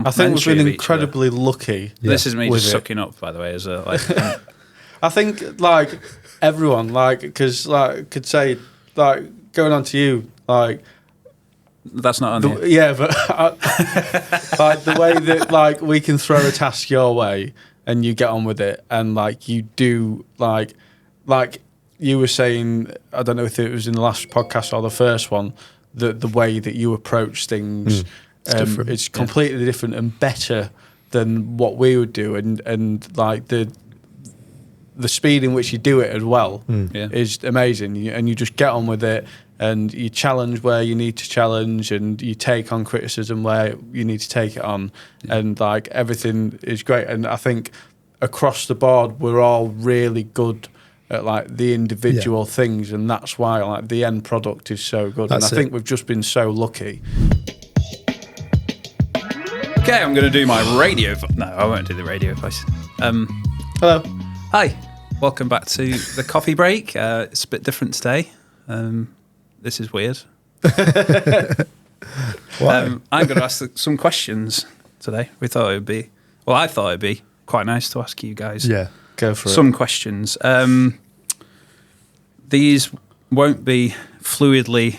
I think we've been incredibly lucky. This is me just sucking up, by the way, as a I think like everyone, like, because like could say like going on to you, like that's not on here. Yeah, but like the way that like we can throw a task your way and you get on with it, and like you do like you were saying, I don't know if it was in the last podcast or the first one, that the way that you approach things, it's completely different and better than what we would do, and like the speed in which you do it as well is amazing, and you just get on with it, and you challenge where you need to challenge, and you take on criticism where you need to take it on, and like everything is great. And I think across the board we're all really good at like the individual things, and that's why like the end product is so good. And I think we've just been so lucky. Okay, I'm going to do my radio. No, I won't do the radio voice. Hello. Hi. Welcome back to the coffee break. It's a bit different today. This is weird. I'm going to ask some questions today. I thought it'd be quite nice to ask you guys. Yeah, go for some questions. These won't be fluidly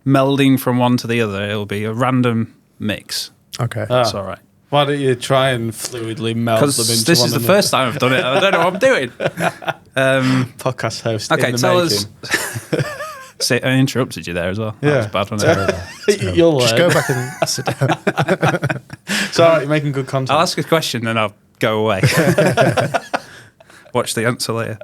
melding from one to the other. It'll be a random mix. Okay. That's all right. Why don't you try and fluidly meld them into one? Because this is the first time I've done it. I don't know what I'm doing. Podcast host. Okay, in the tell making. us. See, I interrupted you there as well. Yeah, that was bad, wasn't it? You'll just go back and sit down. It's all right, you're making good content. I'll ask a question and I'll go away. Watch the answer later.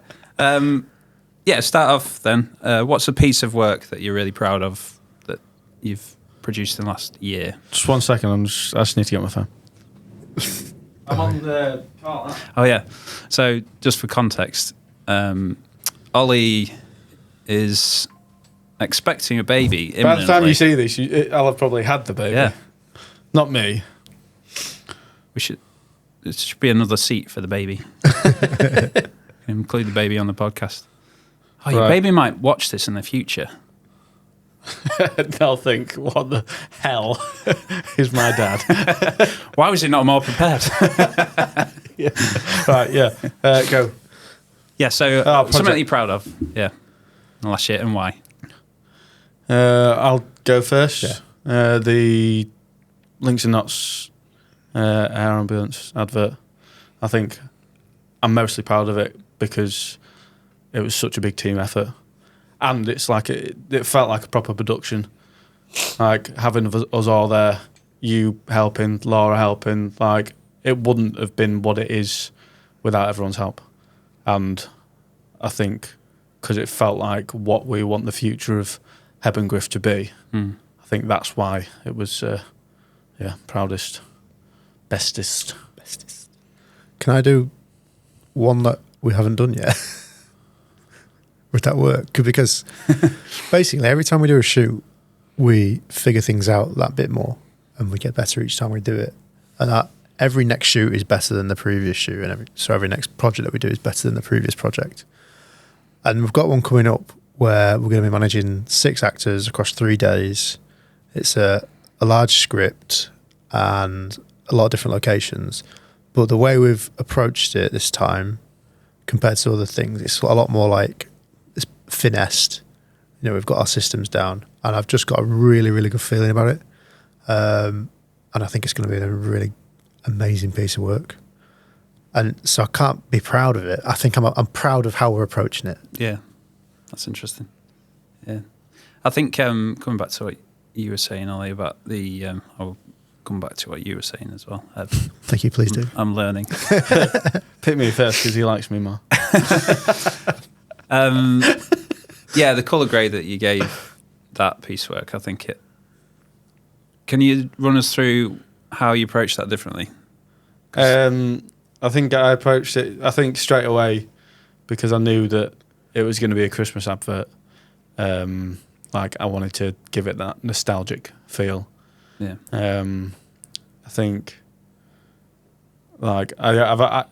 Start off then. What's a piece of work that you're really proud of that you've produced in the last year? Just 1 second, I just need to get my phone. I'm on the call. Oh yeah. So just for context, Ollie is expecting a baby imminently. By the time you see this, I'll have probably had the baby. Yeah. Not me. It should be another seat for the baby. Include the baby on the podcast. Oh, your baby might watch this in the future. They'll think, what the hell is my dad? Why was he not more prepared? Yeah. Right, yeah. Go. Yeah, so something that you're proud of. Yeah. Last year, and why? I'll go first. Yeah. The Links and Knots air ambulance advert. I think I'm mostly proud of it because it was such a big team effort. And it's like it felt like a proper production, like having us all there, you helping, Laura helping. Like it wouldn't have been what it is without everyone's help. And I think because it felt like what we want the future of Hebb&Griff to be, I think that's why it was, proudest, bestest. Can I do one that we haven't done yet? Would that work? Because basically every time we do a shoot, we figure things out that bit more and we get better each time we do it. And every next shoot is better than the previous shoot, and every next project that we do is better than the previous project. And we've got one coming up where we're going to be managing 6 actors across 3 days. It's a large script and a lot of different locations. But the way we've approached it this time compared to other things, it's a lot more like it's finessed. You know, we've got our systems down, and I've just got a really, really good feeling about it. And I think it's going to be a really amazing piece of work. And so I can't be proud of it. I think I'm proud of how we're approaching it. Yeah, that's interesting. Yeah, I think coming back to what you were saying, Ollie, about the I'll come back to what you were saying as well. Thank you, please do. I'm learning. Pick me first because he likes me more. Yeah, the colour grade that you gave that piece of work, I think it. Can you run us through how you approached that differently? I think I approached it, I think straight away, because I knew that it was going to be a Christmas advert. Like I wanted to give it that nostalgic feel. Yeah. I think, like I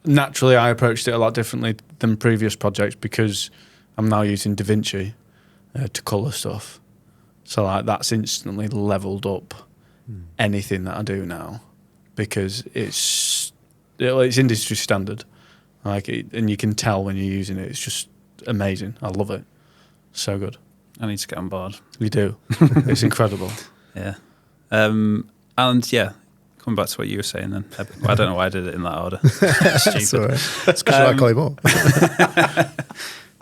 naturally I approached it a lot differently than previous projects because I'm now using DaVinci to colour stuff. So like that's instantly leveled up anything that I do now. because it's industry standard. And you can tell when you're using it. It's just amazing. I love it. So good. I need to get on board. You do. It's incredible. Yeah. And yeah, coming back to what you were saying then. I don't know why I did it in that order. Stupid. It's because I call him up.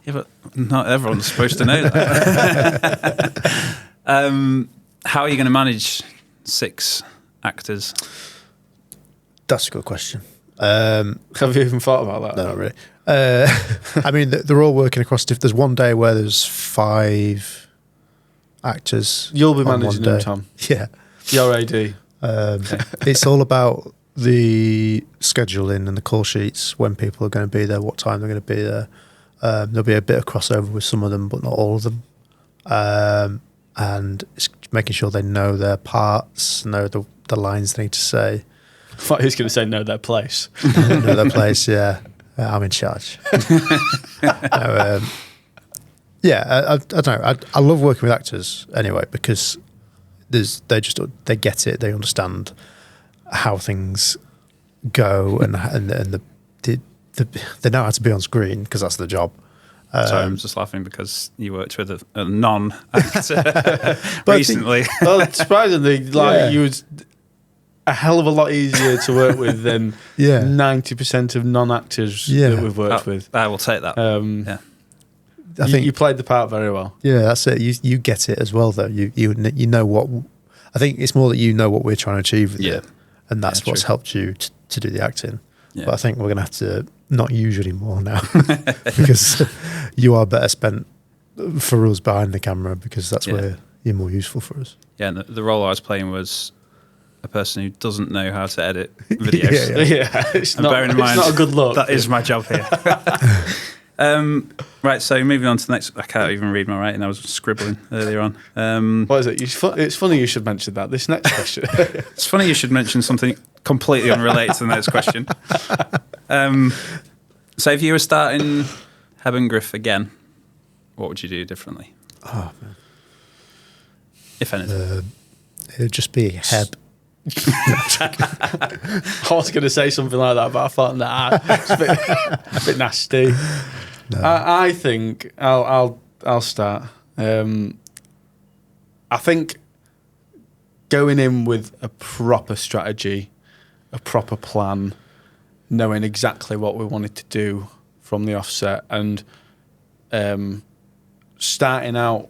Yeah, but not everyone's supposed to know that. How are you going to manage 6 actors? That's a good question. Have you even thought about that? No, not really. I mean, they're all working across. If there's one day where there's 5 actors, You'll be on managing one them, day. Tom. Yeah. Your AD. It's all about the scheduling and the call sheets, when people are going to be there, what time they're going to be there. There'll be a bit of crossover with some of them, but not all of them. And it's making sure they know their parts, know the lines they need to say. I thought he was going to say know their place. Know their place, yeah. I'm in charge. Yeah, I don't know. I love working with actors anyway, because they get it, they understand how things go, and they know how to be on screen because that's the job. Sorry, I'm just laughing because you worked with a non-actor recently. Surprisingly, you was a hell of a lot easier to work with than 90% of non-actors that we've worked with. I will take that. Yeah. I think you played the part very well. Yeah, that's it. You get it as well, though. You know what. I think it's more that you know what we're trying to achieve with it, and that's what's helped you to do the acting. Yeah. But I think we're going to have to not use you anymore now because you are better spent for us behind the camera, because that's where you're more useful for us. Yeah, and the role I was playing was a person who doesn't know how to edit videos. It's not a good look. That is my job here. Right, so moving on to the next. I can't even read my writing. I was scribbling earlier on. What is it? It's funny you should mention that. This next question. It's funny you should mention something completely unrelated to the next question. So if you were starting Hebb&Griff again, what would you do differently? Oh, man. If anything. It'd just be Heb. I was going to say something like that, but I thought, nah, it's a bit nasty. No. I think I'll start. I think going in with a proper strategy, a proper plan, knowing exactly what we wanted to do from the offset, and starting out,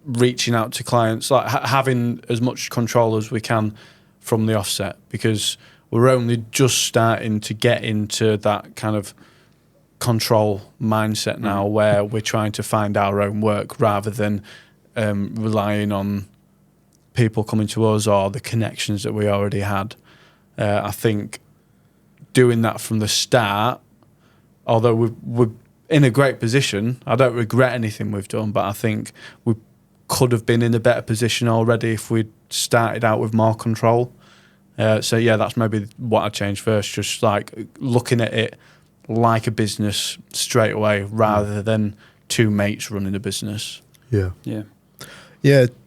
reaching out to clients, like having as much control as we can from the offset, because we're only just starting to get into that kind of control mindset now, where we're trying to find our own work rather than relying on people coming to us or the connections that we already had. I think doing that from the start, although we're in a great position, I don't regret anything we've done, but I think we could have been in a better position already if we'd started out with more control. So yeah, that's maybe what I'd change first, just like looking at it like a business straight away rather than 2 mates running a business. Yeah,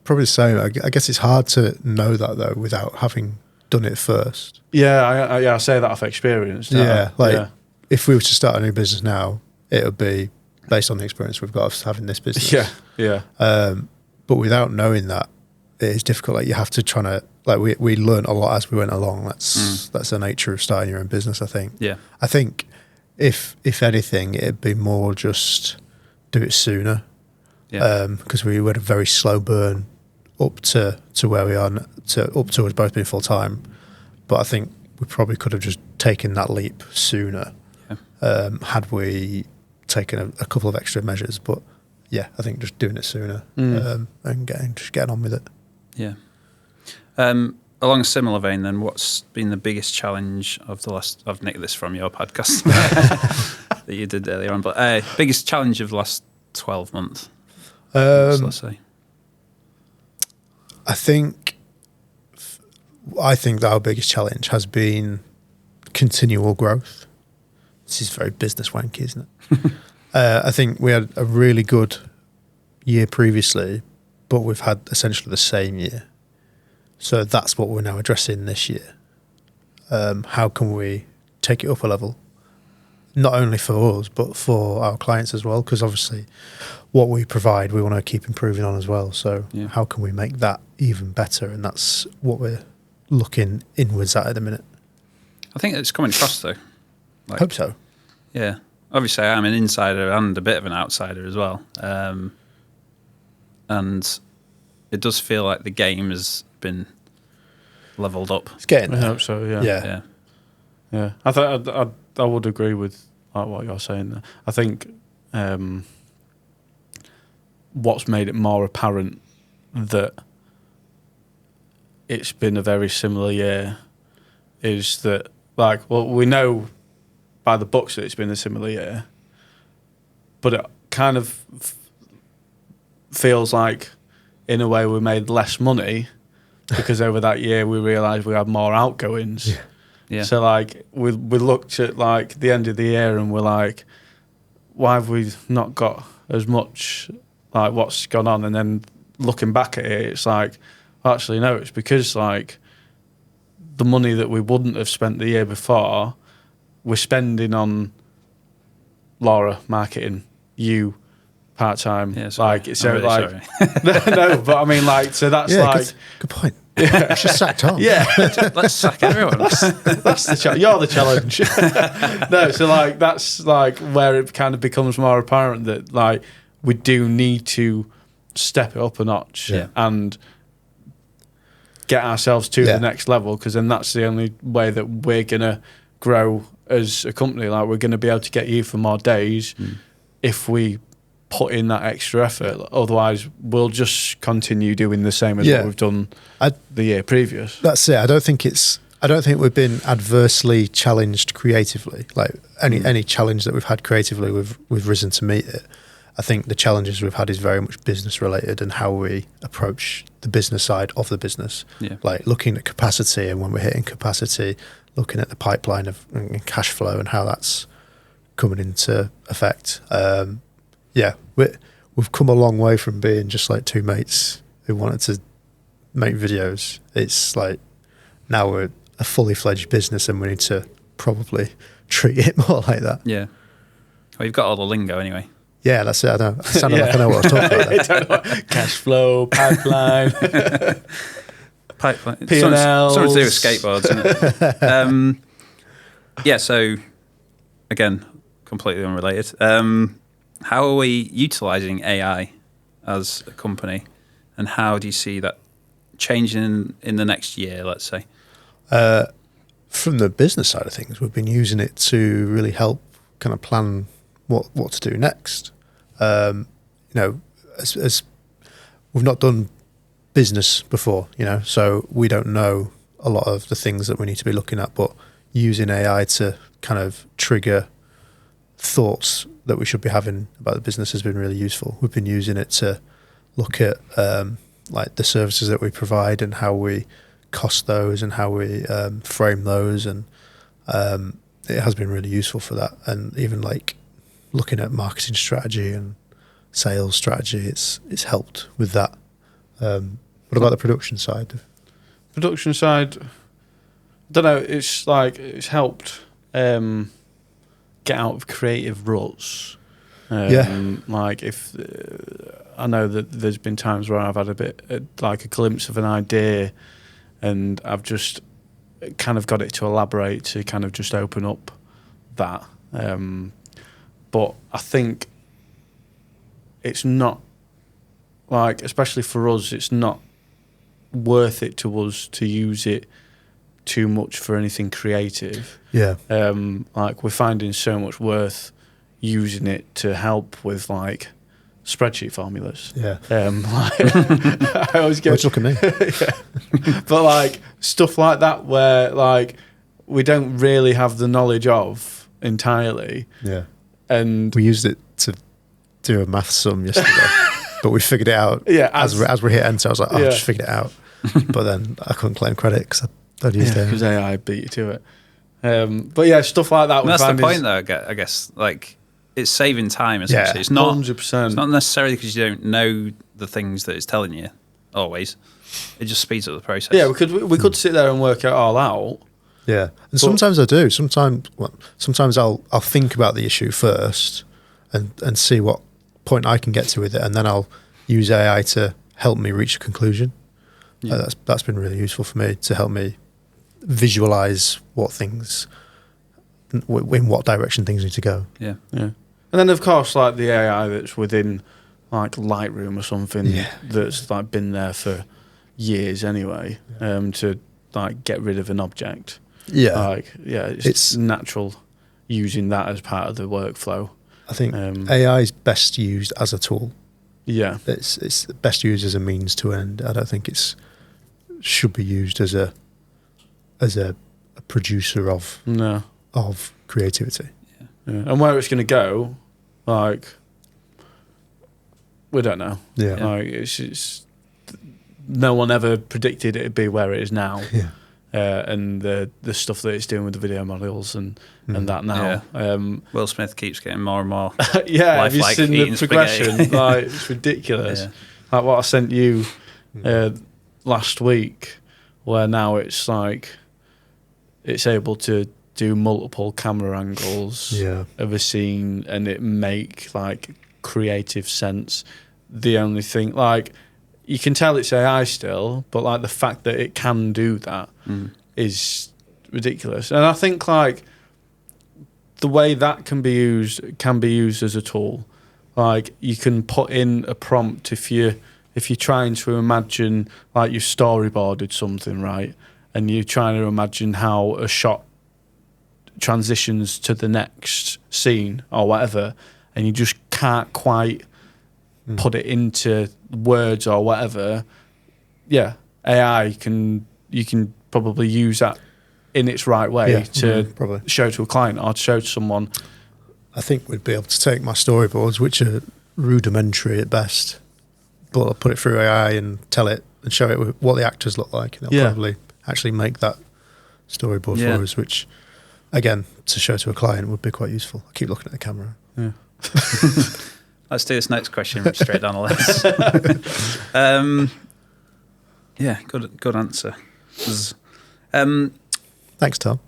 probably the same. I guess it's hard to know that though without having done it first. I say that off experience. If we were to start a new business now, it would be based on the experience we've got of having this business. But without knowing that, it is difficult. Like you have to try to, like we learned a lot as we went along. That's the nature of starting your own business, I think. Yeah. I think if anything, it'd be more just do it sooner. Yeah. Because we had a very slow burn up to where we are, up to us both being full time. But I think we probably could have just taken that leap sooner had we taken a couple of extra measures. But yeah, I think just doing it sooner and getting on with it. Yeah. Along a similar vein, then, what's been the biggest challenge of the last? I've nicked this from your podcast that you did earlier on, but biggest challenge of the last 12 months. Let's say. I think our biggest challenge has been continual growth. This is very business wanky, isn't it? I think we had a really good year previously, but we've had essentially the same year. So that's what we're now addressing this year. How can we take it up a level? Not only for us, but for our clients as well, because obviously what we provide, we want to keep improving on as well. So how can we make that even better? And that's what we're looking inwards at the minute. I think it's coming across though. Like, Hope so. Yeah. Obviously, I'm an insider and a bit of an outsider as well. And it does feel like the game has been leveled up. It's getting I there. hope so. Yeah. Yeah. Yeah. I would agree with like what you're saying there. I think what's made it more apparent that it's been a very similar year is that, like, well, we know by the books that it's been a similar year, but it kind of feels like, in a way, we made less money because over that year we realised we had more outgoings. Yeah. So, like, we looked at, like, the end of the year and we're like, why have we not got as much, like, what's gone on? And then looking back at it, it's like, actually, no, it's because, like, the money that we wouldn't have spent the year before, we're spending on Laura, marketing, you, part-time. Yeah, sorry. Like, so, I'm really like, sorry. no, but I mean, like, so that's like, good point. Yeah. Just sacked on. yeah, Let's sack everyone. that's the you're the challenge. No, so like that's like where it kind of becomes more apparent that like we do need to step it up a notch and get ourselves to the next level, because then that's the only way that we're gonna grow as a company. Like, we're gonna be able to get you for more days if we put in that extra effort. Otherwise, we'll just continue doing the same as what we've done the year previous. That's it. I don't think we've been adversely challenged creatively. Like any challenge that we've had creatively, we've risen to meet it. I think the challenges we've had is very much business related and how we approach the business side of the business. Yeah. Like looking at capacity, and when we're hitting capacity, looking at the pipeline of cash flow and how that's coming into effect. We've come a long way from being just like two mates who wanted to make videos. It's like now we're a fully fledged business and we need to probably treat it more like that. Yeah. Well, you've got all the lingo anyway. Yeah, that's it. I know. I sounded like I know what I was talking about. Cash flow, pipeline. Pipeline. P&Ls. Something to do with skateboards, isn't it? So, again, completely unrelated. How are we utilising AI as a company, and how do you see that changing in the next year, let's say? From the business side of things, we've been using it to really help kind of plan what to do next. As we've not done business before, so we don't know a lot of the things that we need to be looking at, but using AI to kind of trigger thoughts that we should be having about the business has been really useful. We've been using it to look at like the services that we provide and how we cost those and how we frame those, and it has been really useful for that. And even like looking at marketing strategy and sales strategy, it's helped with that. What about the production side? Production side, I don't know. It's like it's helped get out of creative ruts. Like if I know that there's been times where I've had like a glimpse of an idea, and I've just kind of got it to elaborate, to kind of just open up that. But I think it's not, like, especially for us, it's not worth it to us to use it too much for anything creative. Yeah. Like, we're finding so much worth using it to help with like spreadsheet formulas. Yeah. Like, I always get. Look at me. Yeah. But like stuff like that where like we don't really have the knowledge of entirely. Yeah. And we used it to do a math sum yesterday, but we figured it out. Yeah. As we hit enter, I was like, I just figured it out. But then I couldn't claim credit because I don't use it. Because AI beat you to it. But yeah, stuff like that. That's the point, though. I guess like it's saving time. Essentially, it's not 100%. It's not necessarily because you don't know the things that it's telling you. always. It just speeds up the process. Yeah, we could sit there and work it all out. Yeah, and sometimes I do. Sometimes I'll think about the issue first and see what point I can get to with it, and then I'll use AI to help me reach a conclusion. Yeah. That's been really useful for me to help me visualize what things, in what direction things need to go. Yeah. And then of course, like the AI that's within like Lightroom or something that's like been there for years anyway, to like get rid of an object. Yeah, Like it's natural using that as part of the workflow. I think AI is best used as a tool. Yeah, It's best used as a means to end. I don't think should be used as a producer of creativity. Yeah. And where it's going to go, like, we don't know. Yeah. Like, it's no one ever predicted it'd be where it is now. Yeah. And the stuff that it's doing with the video models and that now. Yeah. Will Smith keeps getting more and more. Yeah, have you lifelike seen the eating progression? spaghetti. Like, it's ridiculous. Yeah. Like what I sent you last week, where now it's like it's able to do multiple camera angles of a scene and it make like creative sense. The only thing, like, you can tell it's AI still, but like the fact that it can do that is ridiculous. And I think like the way that can be used as a tool. Like, you can put in a prompt if you're trying to imagine, like, you've storyboarded something, right, and you're trying to imagine how a shot transitions to the next scene or whatever, and you just can't quite put it into words or whatever. Yeah, you can probably use that in its right way to show to a client or to show to someone. I think we'd be able to take my storyboards, which are rudimentary at best, but I'll put it through AI and tell it and show it what the actors look like, and it'll probably actually make that storyboard for us, which, again, to show to a client would be quite useful. I keep looking at the camera. Yeah. Let's do this next question straight down the list. Good answer. Thanks, Tom.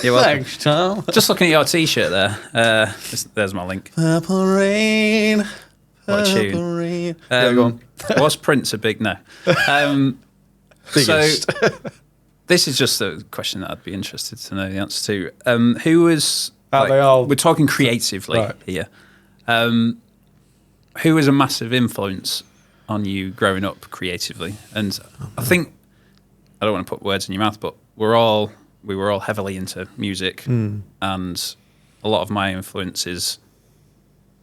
You're welcome. Thanks, Tom. Just looking at your T-shirt there. There's my link. Purple rain. What a tune. Purple rain. Go on. Was Prince a big no? Biggest. So this is just a question that I'd be interested to know the answer to. Who was... we're talking creatively here. Who was a massive influence on you growing up creatively? And I think, I don't want to put words in your mouth, but we were all heavily into music, and a lot of my influences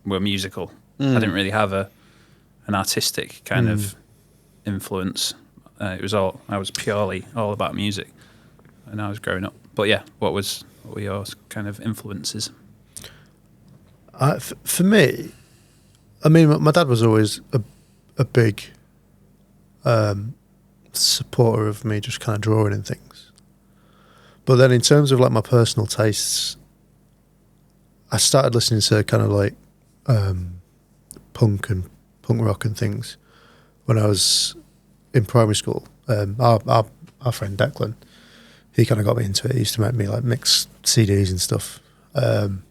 were musical. I didn't really have an artistic kind of influence. I was purely all about music when I was growing up. But yeah, what were your kind of influences? For me, I mean, my dad was always a big supporter of me just kind of drawing and things. But then in terms of like my personal tastes, I started listening to kind of like punk rock and things when I was in primary school. Our friend Declan, he kind of got me into it. He used to make me like mix CDs and stuff. In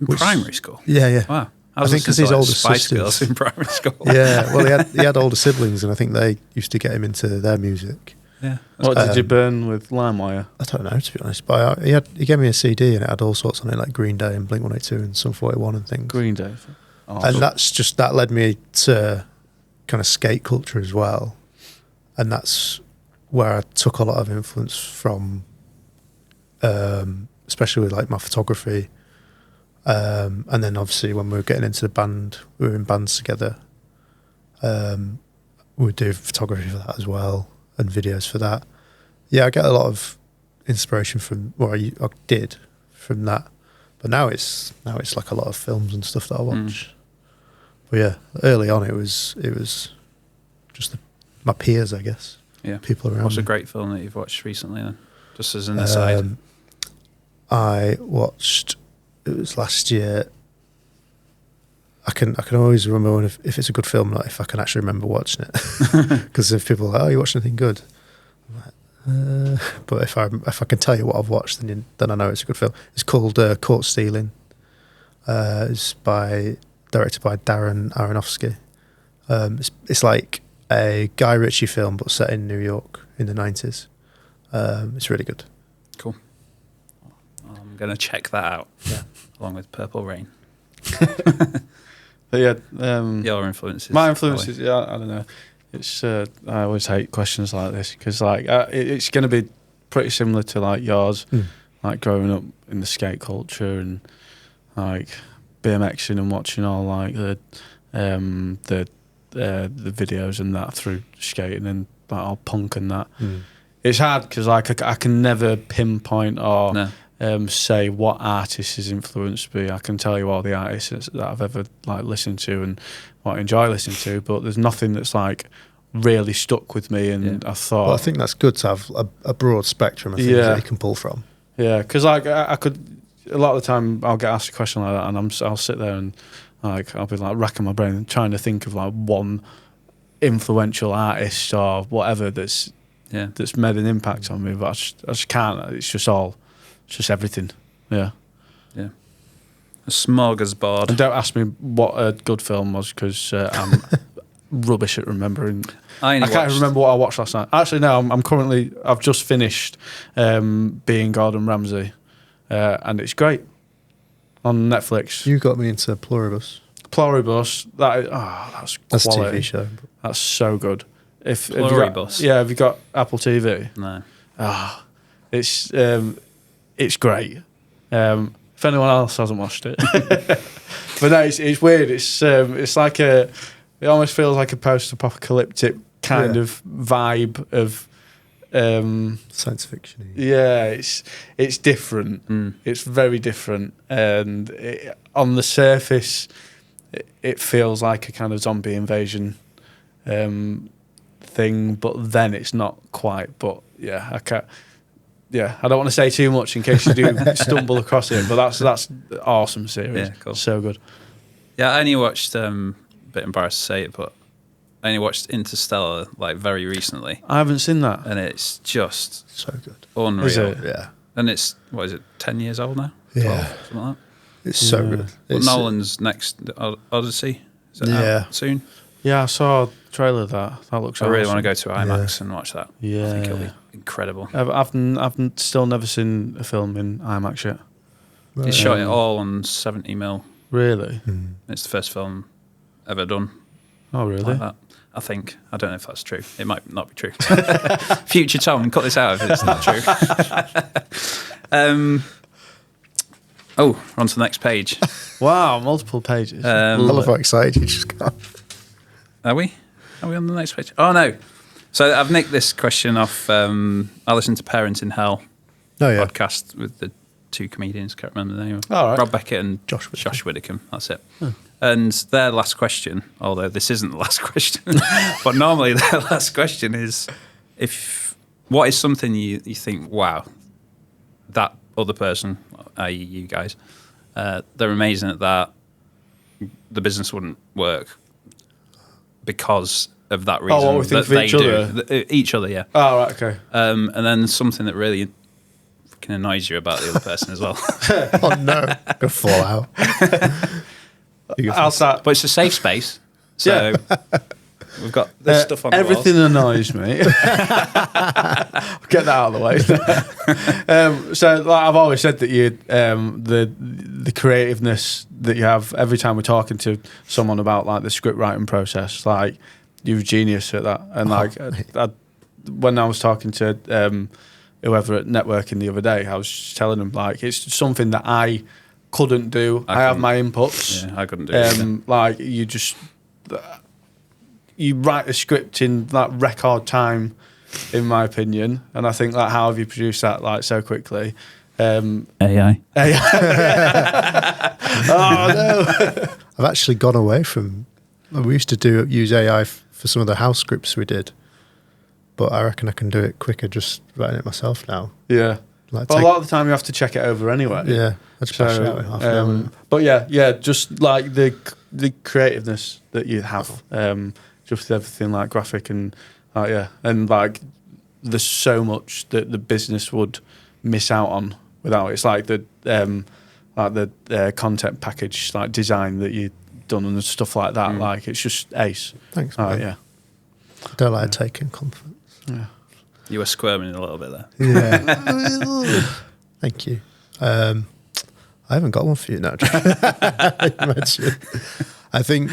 primary school? Yeah. Wow. I think because his older Spice sisters Girls in primary school. Yeah, well, he had older siblings, and I think they used to get him into their music. Yeah. What did you burn with LimeWire? I don't know, to be honest. But he gave me a CD, and it had all sorts on it, like Green Day and Blink-182 and Sum 41 and things. Green Day. And that led me to kind of skate culture as well, and that's where I took a lot of influence from, especially with like my photography. And then obviously when we were getting into the band, we were in bands together. We would do photography for that as well and videos for that. Yeah, I get a lot of inspiration from what I did from that. But now it's like a lot of films and stuff that I watch. But yeah, early on it was just my peers, I guess. Yeah. People around. What's me. a great film that you've watched recently then? Just as an aside. I watched, it was last year, I can always remember if it's a good film, not if I can actually remember watching it. Because if people are like, "Oh, you watched anything good?" I'm like, but if I can tell you what I've watched, then I know it's a good film. It's called Caught Stealing. It's directed by Darren Aronofsky. It's like a Guy Ritchie film, but set in New York in the 90s. It's really good. Cool. I'm going to check that out. Yeah. Along with Purple Rain. But yeah, Your influences. my influences. Yeah, I don't know. It's I always hate questions like this because like it's going to be pretty similar to like yours, like growing up in the skate culture and like BMXing and watching all like the videos and that through skating and like all punk and that. It's hard because like I can never pinpoint or say what artist has influenced me. I can tell you all the artists that I've ever like listened to and what I enjoy listening to, but there's nothing that's like really stuck with me. And I thought, well, I think that's good to have a broad spectrum of things that you can pull from. Yeah, because like I could a lot of the time I'll get asked a question like that, and I'll sit there and like I'll be like racking my brain and trying to think of like one influential artist or whatever that's made an impact on me, but I just can't. It's just everything. Yeah. A smorgasbord. And don't ask me what a good film was because I'm rubbish at remembering. I can't remember what I watched last night. Actually, no, I've just finished Being Gordon Ramsay, and it's great on Netflix. You got me into Pluribus. That's That's quality. a TV show. That's so good. Pluribus. Have you got Apple TV? No. It's great. If anyone else hasn't watched it, but no, it's weird. It's like it almost feels like a post-apocalyptic kind of vibe of science fiction. Yeah, it's different. It's very different, and on the surface, it feels like a kind of zombie invasion thing, but then it's not quite. But yeah, I can't. Yeah, I don't want to say too much in case you do stumble across it, but that's awesome series. Yeah, cool. So good. Yeah, I only watched, a bit embarrassed to say it, but I only watched Interstellar like very recently. I haven't seen that. And it's just so good. Unreal. Is it? Yeah. And it's, 10 years old now? Yeah. 12, something like that. It's so good. But It's, Nolan's next Odyssey, is it out soon? Yeah, I saw a trailer of that. That looks I awesome. really want to go to IMAX and watch that. Yeah. I think it'll be incredible. I've still never seen a film in IMAX yet. He shot it all on 70mm. Really? It's the first film ever done Oh, really? like that. I think. I don't know if that's true. It might not be true. Future Tom, cut this out if it's not true. We're on to the next page. Wow, multiple pages. I love how excited you just got. Are we? Are we on the next page? Oh, no. So I've nicked this question off. I listened to Parents in Hell podcast with the two comedians. Can't remember the name. All right. Rob Beckett and Josh Widdicombe. That's it. And their last question, although this isn't the last question, but normally their last question is, what is something you think, wow, that other person, i.e. you guys, they're amazing at that, the business wouldn't work because of that reason. Oh, what we think of each other? Each other, yeah. Oh, right, okay. And then something that really fucking annoys you about the other person as well. Oh, no. Gonna fall out. I'll start. But it's a safe space. So we've got this stuff on the everything walls. annoys me. Get that out of the way. So like, I've always said that you the creativeness that you have every time we're talking to someone about like the script writing process, like you're a genius at that. And like when I was talking to whoever at networking the other day, I was just telling them like it's something that I couldn't do. I have my inputs. Yeah, I couldn't do it. Like you write a script in like record time, in my opinion, and I think like how have you produced that like so quickly? AI. Oh no! I've actually gone away from. We used to use AI for some of the house scripts we did, but I reckon I can do it quicker just writing it myself now. Yeah. Like Well, a lot of the time you have to check it over anyway. Yeah, I just bash it out in half an hour. But yeah, just like the the creativeness that you have, just with everything like graphic and and like there's so much that the business would miss out on without it. It's like the content package like design that you done and stuff like that. Like it's just ace. Thanks, man. Yeah. I don't like taking compliments. Yeah. You were squirming a little bit there. Yeah. Thank you. I haven't got one for you now. Imagine. I think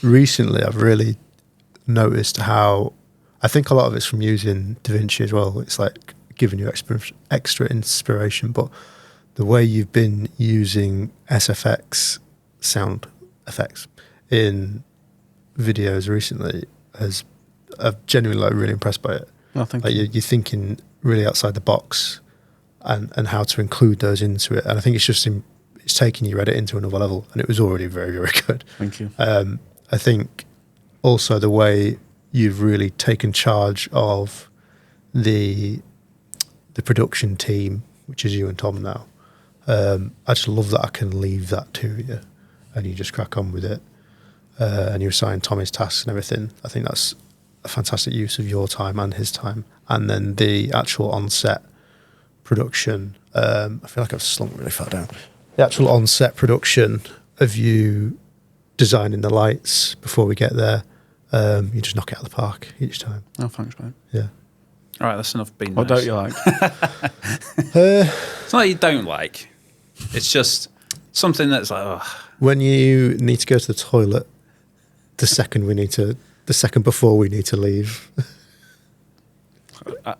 recently I've really noticed how I think a lot of it's from using DaVinci as well. It's like giving you extra inspiration, but the way you've been using SFX sound effects in videos recently I've genuinely like really impressed by it. Oh, thank like you. You're thinking really outside the box and how to include those into it. And I think it's taking your edit into another level, and it was already very, very good. Thank you. I think also the way you've really taken charge of the production team, which is you and Tom now. I just love that I can leave that to you and you just crack on with it. And you assign Tom his tasks and everything. I think that's a fantastic use of your time and his time. And then the actual on-set production, I feel like I've slunk really far down. The actual on-set production of you designing the lights before we get there, you just knock it out of the park each time. Oh, thanks, mate. Yeah. All right, that's enough being What nice. don't you like? It's not that you don't like. It's just something that's like, oh. When you need to go to the toilet, the second before we need to leave.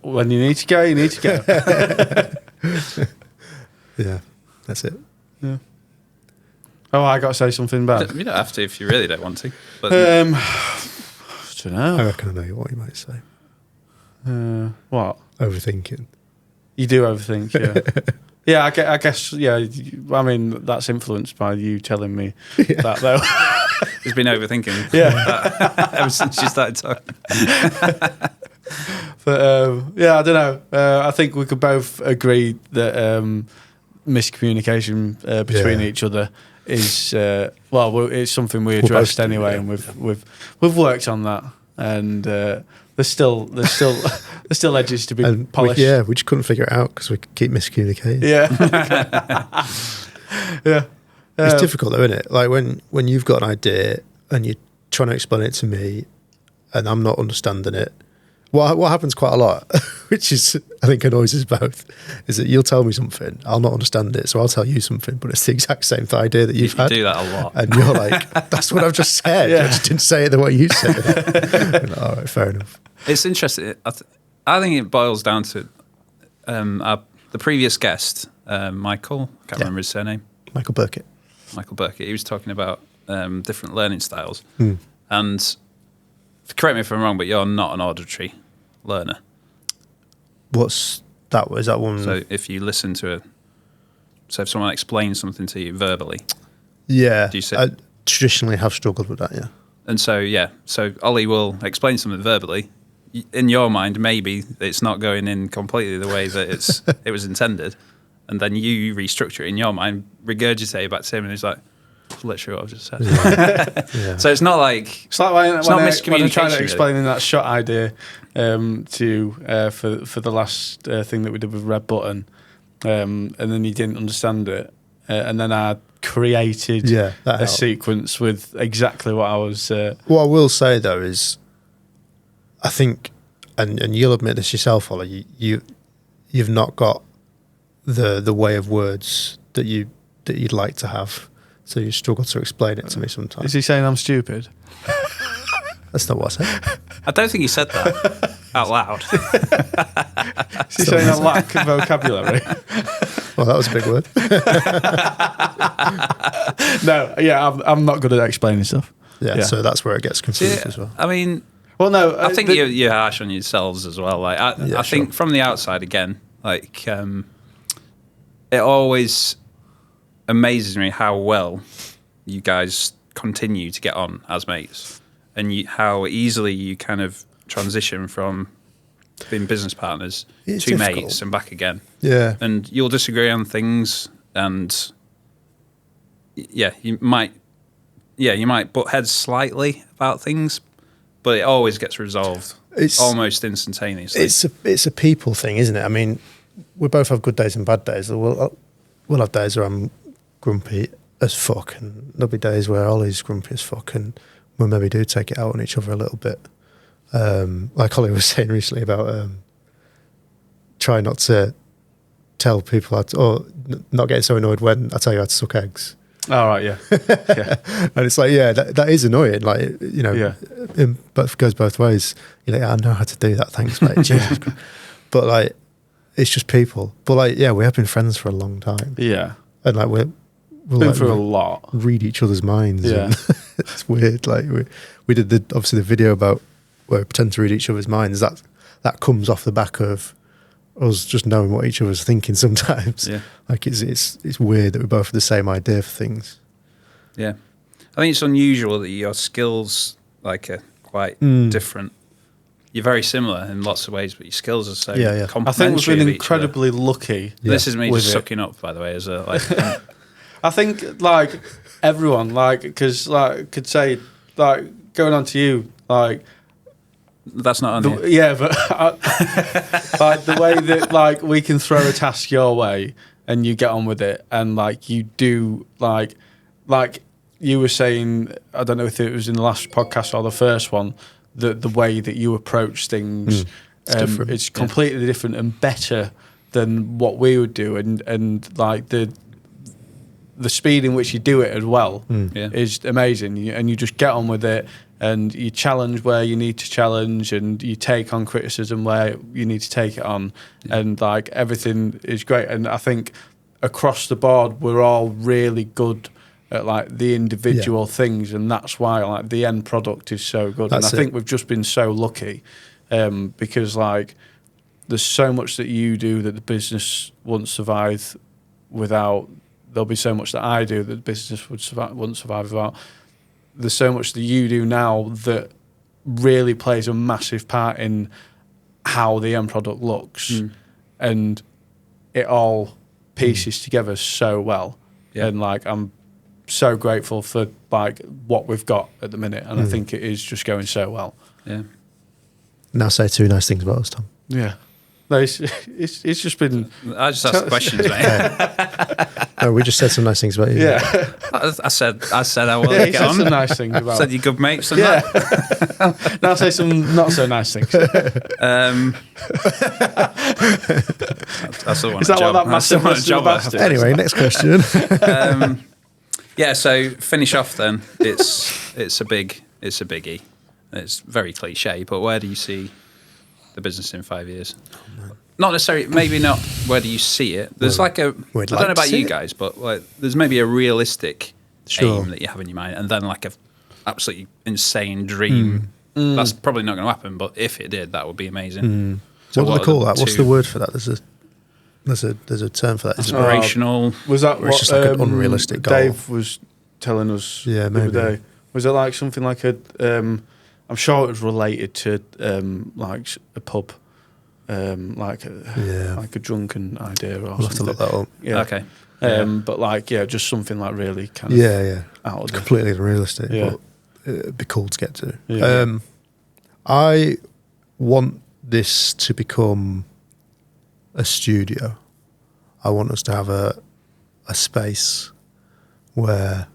When you need to go, you need to go. Yeah, that's it. Yeah. Oh, I got to say something bad. You don't have to if you really don't want to. But I don't I know. reckon I know what you might say. What? Overthinking. You do overthink, yeah. Yeah, I guess, yeah. I mean, that's influenced by you telling me that, though. he's been overthinking. Yeah. Ever since you started talking. But, yeah, I don't know. I think we could both agree that miscommunication between each other is, it's something we addressed anyway, and we've worked on that. And there's still edges to be polished. We just couldn't figure it out because we keep miscommunicating. Yeah. Yeah. It's difficult though, isn't it? Like when you've got an idea and you're trying to explain it to me and I'm not understanding it. What happens quite a lot, which is I think annoys us both, is that you'll tell me something, I'll not understand it, so I'll tell you something, but it's the exact same idea that you've had. You do that a lot. And you're like, that's what I've just said. I just didn't say it the way you said it. Like, all right, fair enough. It's interesting. I think it boils down to the previous guest, Michael. I can't remember his surname. Michael Burkett. He was talking about different learning styles. And correct me if I'm wrong, but you're not an auditory learner. What's that? Is that one? So if you listen to if someone explains something to you verbally. Yeah. Do you say? I traditionally have struggled with that, yeah. And so Ollie will explain something verbally. In your mind, maybe it's not going in completely the way that it was intended, and then you restructure it in your mind, regurgitate it back to him, and he's like, "That's literally what I've just said." Yeah. So it's not like It's like when not I miscommunication. tried Really. explaining that shot idea for the last thing that we did with Red Button, and then he didn't understand it, and then I created that a helped. sequence with exactly what I was. What I will say though is, I think, and you'll admit this yourself, Ollie, you've not got the way of words that you'd like to have, so you struggle to explain it to me sometimes. Is he saying I'm stupid? That's not what I said. I don't think he said that out loud. Is he saying I lack vocabulary? Well, that was a big word. No, yeah, I'm not good at explaining stuff. Yeah, so that's where it gets confused as well. I mean, Well, no, I think you're harsh on yourselves as well. Like I think sure. from the outside again, like it always amazes me how well you guys continue to get on as mates, and how easily you kind of transition from being business partners It's to difficult. mates and back again. Yeah. And you'll disagree on things, and you might, you might butt heads slightly about things, but it always gets resolved almost instantaneously. It's a people thing, isn't it? I mean, we both have good days and bad days. We'll have days where I'm grumpy as fuck, and there'll be days where Ollie's grumpy as fuck, and we maybe do take it out on each other a little bit. Like Ollie was saying recently about try not to tell people or not getting so annoyed when I tell you how to suck eggs. All right, yeah. And it's like, that is annoying. Like, but it goes both ways. You're like, I know how to do that. Thanks, mate. Jesus Christ. But like, it's just people. But like, we have been friends for a long time. Yeah. And like, we'll been like, through a lot. Read each other's minds. Yeah. And it's weird. Like we did obviously the video about where we pretend to read each other's minds. That comes off the back of us just knowing what each other's thinking sometimes. Yeah. Like it's weird that we both have the same idea for things. Yeah. I think it's unusual that your skills like are quite different. You're very similar in lots of ways, but your skills are so complementary. I think we've been of incredibly lucky. This is me just it. sucking up, by the way, as a like. I think like everyone, like, because like could say like going on to you, like. That's not on here. Yeah, but like the way that like we can throw a task your way and you get on with it, and like you do like you were saying, I don't know if it was in the last podcast or the first one, the way that you approach things, it's completely different and better than what we would do, and like the speed in which you do it as well is amazing, and you just get on with it. And you challenge where you need to challenge, and you take on criticism where you need to take it on, and like everything is great. And I think across the board, we're all really good at like the individual things, and that's why like the end product is so good. And I think we've just been so lucky because like there's so much that you do that the business wouldn't survive without. There'll be so much that I do that the business wouldn't survive without. There's so much that you do now that really plays a massive part in how the end product looks, and it all pieces together so well. Yeah. And like I'm so grateful for like what we've got at the minute, and I think it is just going so well. Yeah. Now say two nice things about us, Tom. Yeah. No, it's just been. I just asked questions, mate. No, we just said some nice things about you. Yeah. I said I will get on. Some nice things about. Said you're good mates and that. Now say some not so nice things. That's the one. Is that what that massive job? Anyway, next question. Yeah. So finish off then. It's a biggie. It's very cliche, but where do you see the business in 5 years? Not necessarily, maybe not where do you see it. There's I don't know about you guys, but like there's maybe a realistic aim that you have in your mind, and then like a absolutely insane dream. That's probably not going to happen, but if it did, that would be amazing. So what do they call that? What's the word for that? There's a term for that. Aspirational. Was that it's just like an unrealistic goal? Dave was telling us the maybe. other day. Was it like something like a? I'm sure it was related to like a pub, like a drunken idea or we'll have to look that up. Yeah. Okay. But like just something like really kind of out of completely unrealistic. Yeah. But it'd be cool to get to. Yeah. I want this to become a studio. I want us to have a space where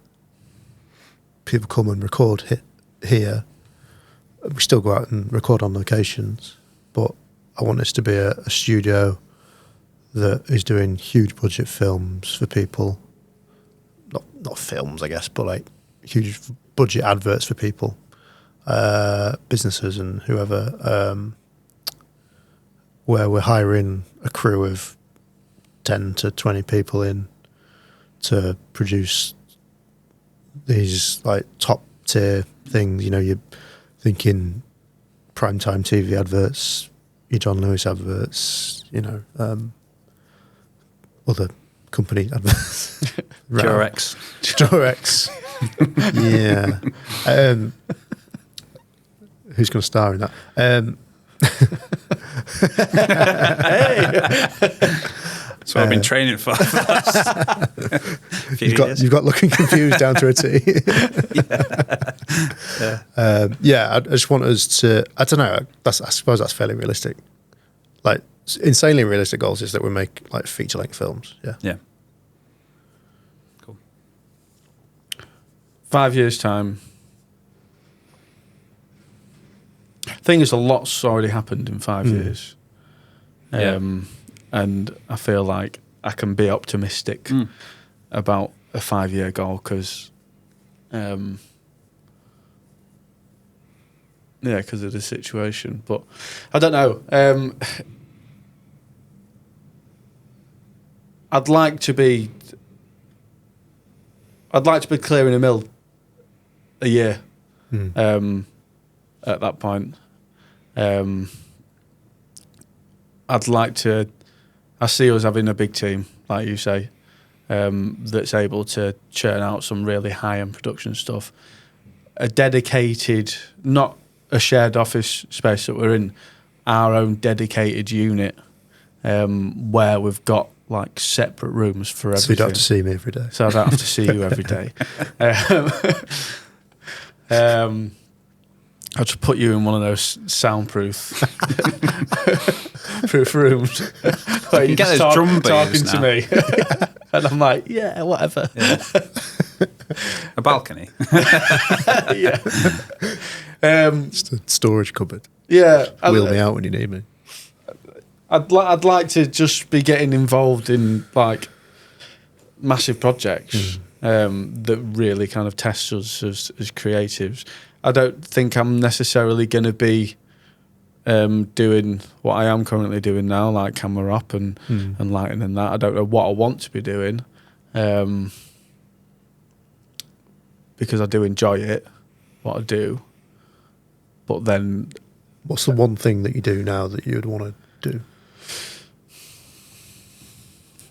people come and record here. We still go out and record on locations, but I want this to be a studio that is doing huge budget films for people. Not films, I guess, but like huge budget adverts for people, businesses and whoever, where we're hiring a crew of 10 to 20 people in to produce these like top tier things. You know, you're thinking primetime TV adverts, your John Lewis adverts, you know, other company adverts. Durex. Durex. Yeah. Who's going to star in that? That's what I've been training for the last few years. You've got looking confused down to a T. I just want us to. I don't know. I suppose that's fairly realistic. Like insanely realistic goals is that we make like feature length films. Yeah. Yeah. Cool. 5 years time. I think there's a lot's already happened in 5 years. And I feel like I can be optimistic about a 5-year goal because, because of the situation. But I don't know. I'd like to be clearing a mill a year. At that point, I'd like to. I see us having a big team, like you say, that's able to churn out some really high-end production stuff. A dedicated, not a shared office space that we're in, our own dedicated unit, where we've got like separate rooms for everything. So you don't have to see me every day. So I don't have to see you every day. I'll just put you in one of those soundproof proof rooms where you you get just those drum talking beers to me. And I'm like, yeah, whatever. Yeah. A balcony. Yeah. Just a storage cupboard. Yeah. Wheel me out when you need me. I'd like to just be getting involved in like massive projects that really kind of test us as creatives. I don't think I'm necessarily going to be doing what I am currently doing now, like camera up and lighting and that. I don't know what I want to be doing because I do enjoy it, what I do. But then... What's the one thing that you do now that you'd want to do?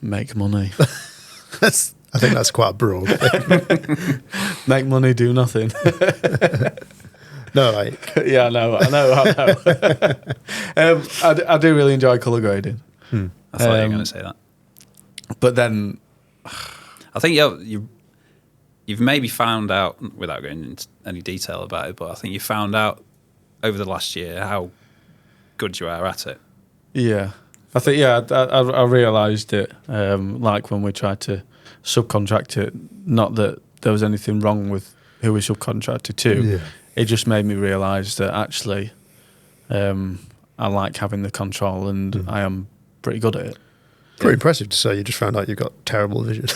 Make money. I think that's quite broad. Make money, do nothing. No, like... Yeah, I know. I do really enjoy colour grading. I thought you were going to say that. But then... I think you've maybe found out, without going into any detail about it, but I think you found out over the last year how good you are at it. Yeah. I think, I realised it, like when we tried to subcontract it, not that there was anything wrong with who we subcontracted to. Yeah. It just made me realise that actually I like having the control and I am pretty good at it. Pretty impressive to say you just found out you've got terrible vision.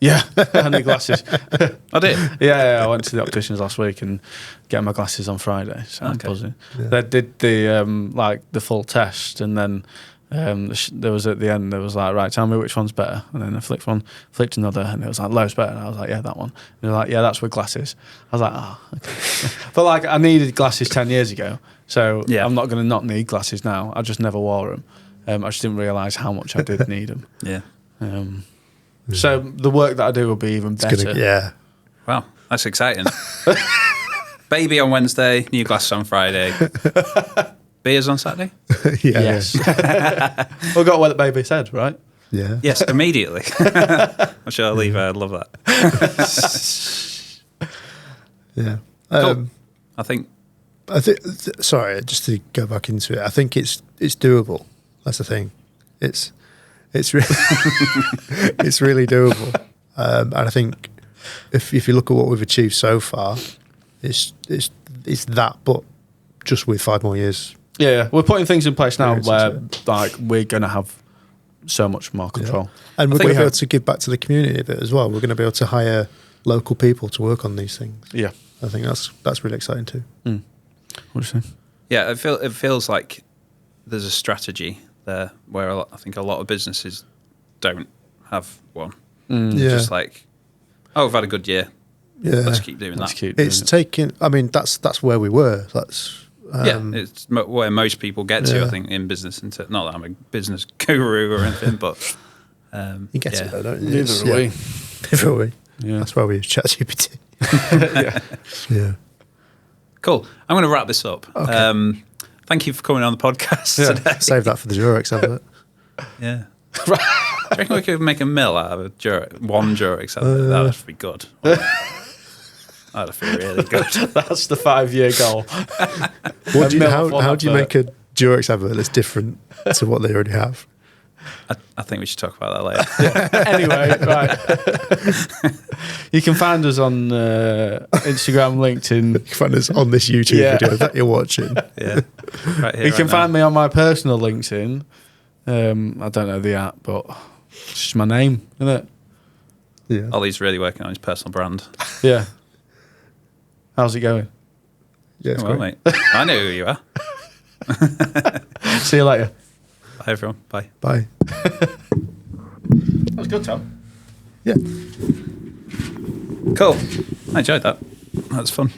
Yeah, I need glasses. I did? Yeah, I went to the opticians last week and get my glasses on Friday, so I'm buzzing. Yeah. They did the full test and then there was at the end, there was like, right, tell me which one's better. And then I flicked another, and it was like, loads better. And I was like, yeah, that one. And they're like, yeah, that's with glasses. I was like, okay. But like, I needed glasses 10 years ago, so I'm not going to not need glasses now. I just never wore them. I just didn't realise how much I did need them. Yeah. So the work that I do will be even better. Wow, that's exciting. Baby on Wednesday, new glasses on Friday. Beers on Saturday? Yes. We've got what the baby said, right? Yeah. Yes, immediately. I'm sure I'll leave. I love that. Yeah. Cool. I think. Sorry, just to go back into it. I think it's doable. That's the thing. It's really it's really doable. And I think if you look at what we've achieved so far, it's that, but just with 5 more years. Yeah, we're putting things in place now where like we're going to have so much more control. Yeah. And we're going to be able to give back to the community a bit as well. We're going to be able to hire local people to work on these things. Yeah. I think that's really exciting too. What do you think? Yeah, it feels like there's a strategy there where I think a lot of businesses don't have one. Just like, we've had a good year. Yeah. Let's keep doing that. It's taking, I mean, that's where we were. That's... it's where most people get to, I think, in business. Not that I'm a business guru or anything, but... you get it though, don't you? Neither are we. Neither are we. Yeah. That's why we use ChatGPT. Yeah. Cool. I'm going to wrap this up. Okay. Thank you for coming on the podcast today. Save that for the Durex advert. Yeah. you reckon we could make a mill out of one Durex advert? That would be good. That'd feel really good. That's the 5-year goal. How do you make a Durex advert that's different to what they already have? I think we should talk about that later. Anyway, right. You can find us on Instagram, LinkedIn. You can find us on this YouTube video that you're watching. Yeah, right here. You can find me on my personal LinkedIn. I don't know the app, but it's just my name, isn't it? Yeah. Ollie's really working on his personal brand. Yeah. How's it going? Yeah, it's Well, great. mate, I know who you are. See you later. Bye, everyone. Bye. Bye. That was good, Tom. Yeah. Cool. I enjoyed that. That was fun.